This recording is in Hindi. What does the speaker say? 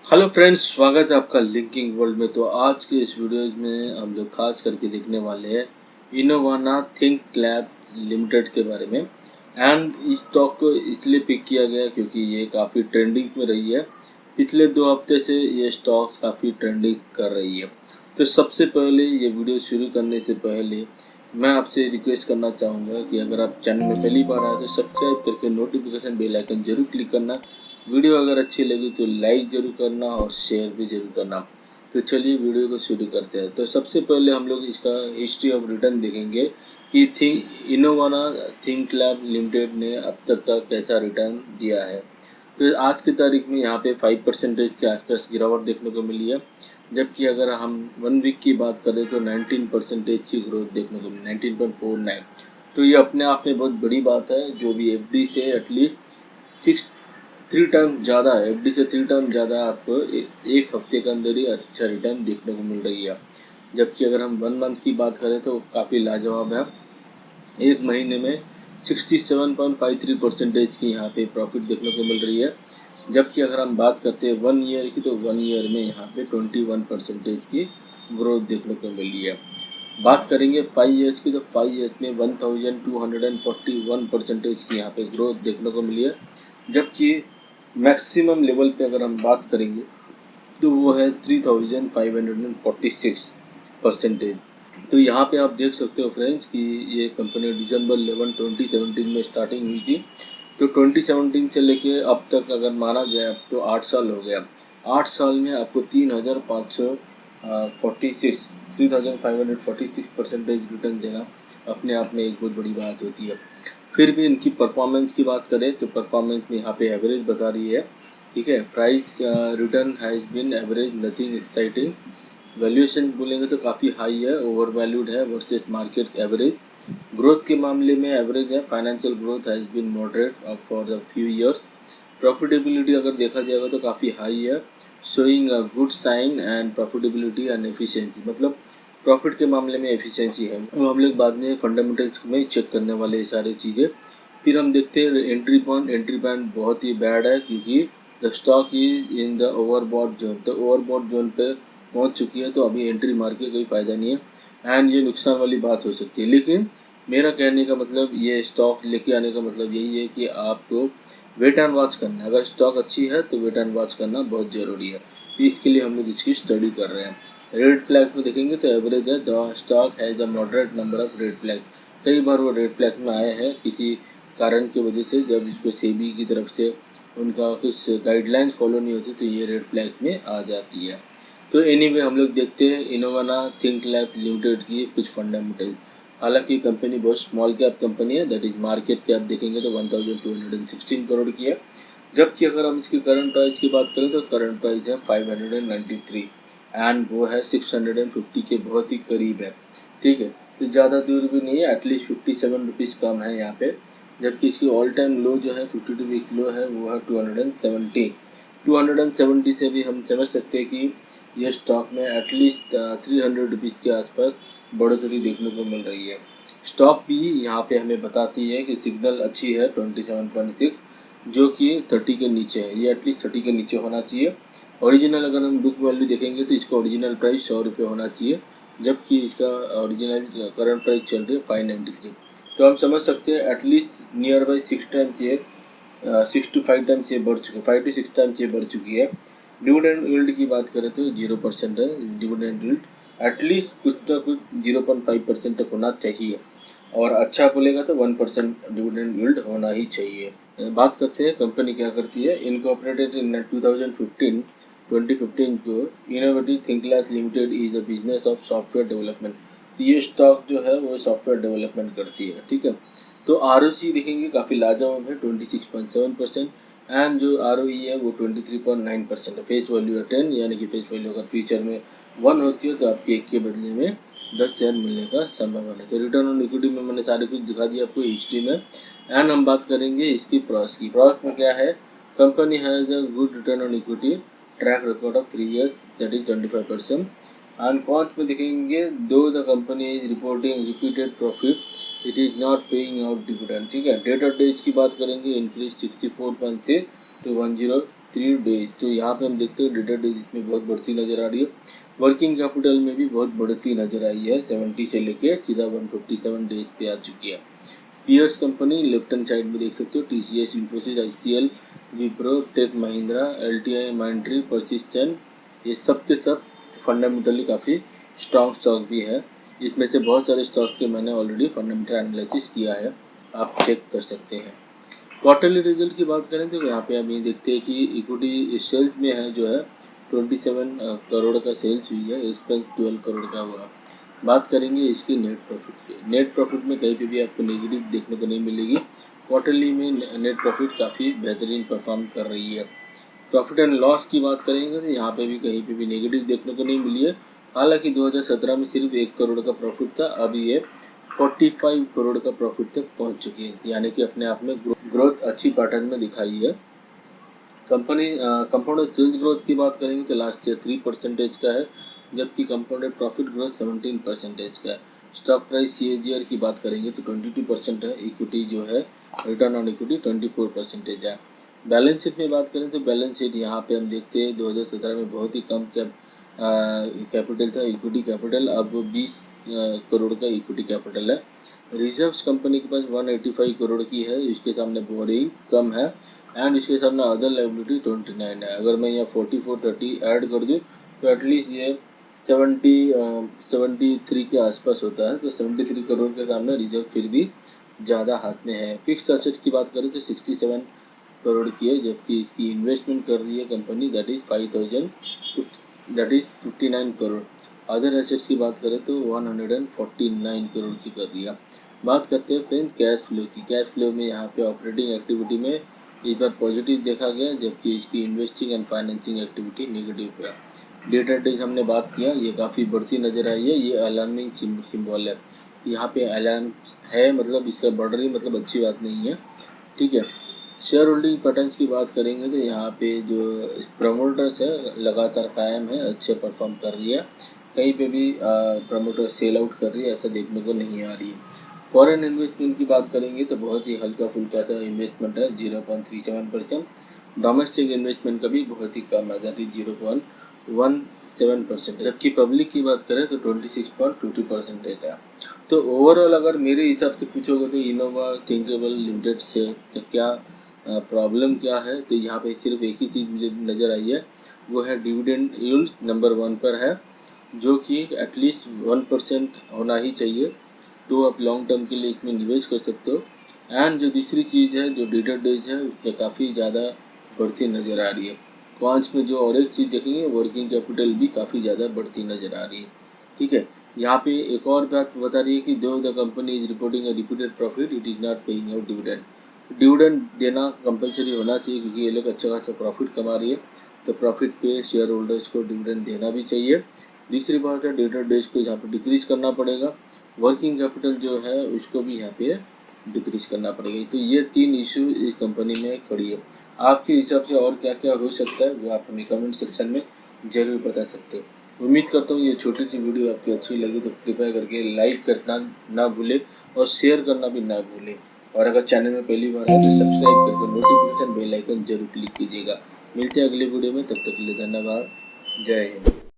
हेलो फ्रेंड्स, स्वागत है आपका लिंकिंग वर्ल्ड में। तो आज के इस वीडियोस में हम लोग खास करके देखने वाले हैं इनोवाना थिंक लैब लिमिटेड के बारे में। एंड इस स्टॉक को इसलिए पिक किया गया क्योंकि ये काफ़ी ट्रेंडिंग में रही है। पिछले 2 हफ्ते से ये स्टॉक्स काफ़ी ट्रेंडिंग कर रही है। तो सबसे पहले ये वीडियो शुरू करने से पहले मैं आपसे रिक्वेस्ट करना चाहूँगा कि अगर आप चैनल में पहली बार आए तो सब्सक्राइब करके नोटिफिकेशन बेल आइकन जरूर क्लिक करना। वीडियो अगर अच्छी लगी तो लाइक जरूर करना और शेयर भी जरूर करना। तो चलिए वीडियो को शुरू करते हैं। तो सबसे पहले हम लोग इसका हिस्ट्री ऑफ रिटर्न देखेंगे कि इनोवाना थिंक लैब लिमिटेड ने अब तक का कैसा रिटर्न दिया है। तो आज की तारीख में यहाँ पे 5% के आसपास गिरावट देखने को मिली है, जबकि अगर हम 1 वीक की बात करें तो 19% की ग्रोथ देखने को मिली, 19.49। तो ये अपने आप में बहुत बड़ी बात है। जो भी एफडी से एटलीस्ट 3 टाइम ज़्यादा है, एफडी से 3 टाइम ज़्यादा आपको एक हफ्ते के अंदर ही अच्छा रिटर्न देखने को मिल रही है। जबकि अगर हम 1 मंथ की बात करें तो काफ़ी लाजवाब है। एक महीने में 67.53% की यहाँ पे प्रॉफिट देखने को मिल रही है। जबकि अगर हम बात करते हैं 1 ईयर की तो 1 ईयर में यहाँ पे 21% की ग्रोथ देखने को मिली है। बात करेंगे 5 ईयर्स की तो 5 ईयर्स में 1241% की यहाँ पे ग्रोथ देखने को मिली है। जबकि मैक्सिमम लेवल पे अगर हम बात करेंगे तो वो है 3546%। तो यहाँ पे आप देख सकते हो फ्रेंड्स कि ये कंपनी दिसंबर 11 2017 में स्टार्टिंग हुई थी। तो 2017 से लेके अब तक अगर माना जाए अब तो 8 साल हो गया। 8 साल में आपको 3546% रिटर्न देना अपने आप में एक बहुत बड़ी बात होती है। फिर भी इनकी परफॉर्मेंस की बात करें तो परफॉर्मेंस में यहाँ पे एवरेज बता रही है। ठीक है, price return has been average, nothing exciting. Valuation बोलेंगे तो काफ़ी हाई है, ओवर वैल्यूड है वर्सेस मार्केट एवरेज। ग्रोथ के मामले में एवरेज है, financial growth has been moderate for the few years. Profitability अगर देखा जाएगा तो काफ़ी हाई है, showing a good sign and profitability and efficiency. मतलब प्रॉफिट के मामले में एफिशिएंसी है, वो हम लोग बाद में फंडामेंटल्स में चेक करने वाले ये सारी चीज़ें। फिर हम देखते हैं एंट्री पॉइंट बहुत ही बैड है क्योंकि the stock is in the overbought zone. तो ओवरबॉट जोन पे पहुंच चुकी है, तो अभी एंट्री मार के कोई फ़ायदा नहीं है एंड ये नुकसान वाली बात हो सकती है। लेकिन मेरा कहने का मतलब, ये स्टॉक लेके आने का मतलब यही है कि आपको वेट एंड वॉच करना है। अगर स्टॉक अच्छी है तो वेट एंड वॉच करना बहुत ज़रूरी है। तो इसके लिए हम लोग इसकी स्टडी कर रहे हैं। रेड फ्लैग में देखेंगे तो एवरेज है, the stock has a moderate number of red flag. कई बार वो रेड फ्लैग में आए हैं किसी कारण की वजह से, जब इसको सेबी की तरफ से उनका कुछ गाइडलाइंस फॉलो नहीं होती तो ये रेड फ्लैग में आ जाती है। तो एनीवे हम लोग देखते हैं इनोवाना थिंक लैब लिमिटेड की कुछ फंडामेंटल। हालांकि कंपनी बहुत स्मॉल कैप कंपनी है, दैट इज मार्केट कैप देखेंगे तो 1216 करोड़ की है। जबकि अगर हम इसकी करंट प्राइस की बात करें तो करंट प्राइस है 593 एंड वो है 650 के बहुत ही करीब है। ठीक है, तो ज़्यादा दूर भी नहीं है, एटलीस्ट 57 रुपीज़ कम है यहाँ पे। जबकि इसकी ऑल टाइम लो जो है 52 वीक लो है वो है 270 से भी हम समझ सकते हैं कि ये स्टॉक में एटलीस्ट 300 रुपीज़ के आसपास बढ़ोतरी देखने को मिल रही है। स्टॉक भी यहाँ पे हमें बताती है कि सिग्नल अच्छी है 27.6, जो कि 30 के नीचे है। ये एटलीस्ट 30 के नीचे होना चाहिए। ओरिजिनल अगर हम बुक वैल्यू देखेंगे तो इसका ओरिजिनल प्राइस 100 रुपये होना चाहिए, जबकि इसका ओरिजिनल करंट प्राइस चल रही है 593। तो हम समझ सकते हैं एटलीस्ट नियर बाई 6 टाइम्स ये 6 to 5 टाइम्स ये बढ़ चुकी है, 5 to 6 टाइम्स ये बढ़ चुकी है। डिविडेंड यील्ड की बात करें तो 0% है डिविडेंड यील्ड, एटलीस्ट कुछ ना कुछ 0.5% तक होना चाहिए, और अच्छा बोलेगा तो 1% डिविडेंड यील्ड होना ही चाहिए। बात करते हैं कंपनी क्या करती है। इनकॉर्पोरेटेड इन 2015 को innovative think lab limited is a business of software development. ये स्टॉक जो है वो सॉफ्टवेयर डेवलपमेंट करती है। ठीक है, तो आर देखेंगे काफ़ी लाजवाब है 26.7%, एंड जो आर है वो 23.9% है। फेस वैल्यू है 10, यानी कि फेस वैल्यू अगर फ्यूचर में 1 होती है तो आपके 1 के बदले में 10 शेयर मिलने का संभावना है। तो रिटर्न ऑन इक्विटी में मैंने सारे कुछ दिखा दिया आपको हिस्ट्री में। एंड हम बात करेंगे इसकी प्रॉस की। प्रॉस में क्या है, company has a good return on equity, track record of 3 years, that is 25%। And cost में देखेंगे, दो the company is reporting repeated profit it is not paying out dividend. ठीक है, डेट ऑफ डेज की बात करेंगे, इंक्रीज 64.6 to 3 डेज। तो यहाँ पे हम देखते हैं डेटर डेज इसमें बहुत बढ़ती नज़र आ रही है। वर्किंग कैपिटल में भी बहुत बढ़ती नज़र आई है, 70 से लेके सीधा 157 डेज पे आ चुकी है। Peers company left hand side में देख सकते हो, TCS, Infosys, ICL, Wipro, Tech Mahindra, LTI, Mindtree, Persistent, ये सब के सब फंडामेंटली काफ़ी स्ट्रॉन्ग स्टॉक भी है। इसमें से बहुत सारे स्टॉक के मैंने ऑलरेडी फंडामेंटल एनालिसिस किया है, आप चेक कर सकते हैं। क्वार्टरली रिजल्ट की बात करें तो यहाँ पे हम ये देखते हैं कि इक्विटी सेल्स में है जो है 27 करोड़ का सेल्स हुई है, एक्सपेंस 12 करोड़ का हुआ। बात करेंगे इसकी नेट प्रॉफिट की। नेट प्रॉफिट में कहीं पे भी आपको नेगेटिव देखने को नहीं मिलेगी। क्वार्टरली में नेट प्रॉफिट काफ़ी बेहतरीन परफॉर्म कर रही है। प्रॉफिट एंड लॉस की बात करेंगे तो यहाँ पे भी कहीं पे भी नेगेटिव देखने को नहीं मिली है। हालांकि 2017 में सिर्फ 1 करोड़ का प्रॉफिट था, अभी ये 45 करोड़ का प्रॉफिट तक पहुँच चुकी है, यानी कि अपने आप में ग्रोथ अच्छी पैटर्न में दिखाई है। कंपनी कंपाउंडेड सेल्स ग्रोथ की बात करेंगे तो लास्ट ईयर 3% का है, जबकि कंपाउंडेड प्रॉफिट ग्रोथ 17% का है। स्टॉक प्राइस CAGR की बात करेंगे तो 22% है। इक्विटी जो है रिटर्न ऑन इक्विटी 24% है। बैलेंस शीट में बात करें तो बैलेंस शीट यहाँ पे हम देखते हैं 2017 में बहुत ही कम कैपिटल था, इक्विटी कैपिटल, अब 20 करोड़ का इक्विटी कैपिटल है। रिजर्व्स कंपनी के पास 185 करोड़ की है, इसके सामने बोरिंग कम है, एंड इसके सामने अदर लाइबिलिटी 29 है। अगर मैं यहाँ 44-30 ऐड कर दूँ तो एटलीस्ट ये 73 के आसपास होता है। तो 73 करोड़ के सामने रिजर्व फिर भी ज़्यादा हाथ में है। फिक्स असेट्स की बात करें तो 67 करोड़ की है, जबकि इसकी इन्वेस्टमेंट कर रही है company that is 59 crore. Other assets की बात करें तो 149 करोड़ की कर रही है। बात करते हैं फ्रेंड कैश फ्लो की। कैश फ्लो में यहाँ पे ऑपरेटिंग एक्टिविटी में इस बार पॉजिटिव देखा गया, जबकि इसकी investing and financing activity negative है। डेटा डेज हमने बात किया, ये काफ़ी बढ़ती नज़र आई है, ये अलार्मिंग सिंबल है। यहाँ पे अलार्म है, मतलब इसका बढ़ रही, मतलब अच्छी बात नहीं है, ठीक है। शेयर होल्डिंग पैटर्न्स की बात करेंगे तो यहाँ पे जो प्रमोटर्स है लगातार कायम है, अच्छे परफॉर्म कर रही है, कहीं पे भी प्रमोटर सेल आउट कर रही है ऐसा देखने को नहीं आ रही है। फॉरेन इन्वेस्टमेंट की बात करेंगे तो बहुत ही हल्का फुल्का सा इन्वेस्टमेंट है, 0.37%। डोमेस्टिक इन्वेस्टमेंट का भी बहुत ही कम है, दैट इज 0.17%। जबकि पब्लिक की बात करें तो 26.22% है। तो ओवरऑल अगर मेरे हिसाब से पूछोगे तो इनोवा थिंकेबल लिमिटेड से तो क्या प्रॉब्लम क्या है, तो यहाँ पे सिर्फ एक ही चीज़ मुझे नज़र आई है, वो है डिविडेंड यील्ड नंबर 1 पर है, जो कि एटलीस्ट 1% होना ही चाहिए, तो आप लॉन्ग टर्म के लिए इसमें निवेश कर सकते हो। एंड जो दूसरी चीज़ है जो डेटर डेज है उसमें काफ़ी ज़्यादा बढ़ती नज़र आ रही है। कॉन्स में जो और एक चीज़ देखेंगे वर्किंग कैपिटल भी काफ़ी ज़्यादा बढ़ती नज़र आ रही है, ठीक है। यहाँ पे एक और बात बता रही है कि दो the company is reporting a repeated profit it is not paying out dividend. Dividend देना कंपलसरी होना चाहिए, क्योंकि ये लोग अच्छा खासा प्रॉफिट कमा रही है, तो प्रॉफिट पे शेयर होल्डर्स को डिविडेंड देना भी चाहिए। दूसरी बात है डेटर डेज को यहाँ पे डिक्रीज करना पड़ेगा, वर्किंग कैपिटल जो है उसको भी यहाँ पे डिक्रीज करना पड़ेगा। तो ये 3 इशू इस कंपनी में खड़ी है। आपके हिसाब से और क्या क्या हो सकता है वो आप हमें कमेंट सेक्शन में ज़रूर बता सकते हैं। उम्मीद करता हूँ ये छोटी सी वीडियो आपकी अच्छी लगी तो कृपया करके लाइक करना ना भूलें और शेयर करना भी ना भूलें, और अगर चैनल में पहली बार है तो सब्सक्राइब करके नोटिफिकेशन बेल आइकन जरूर क्लिक कीजिएगा। मिलते हैं अगली वीडियो में, तब तक के लिए धन्यवाद। जय हिंद।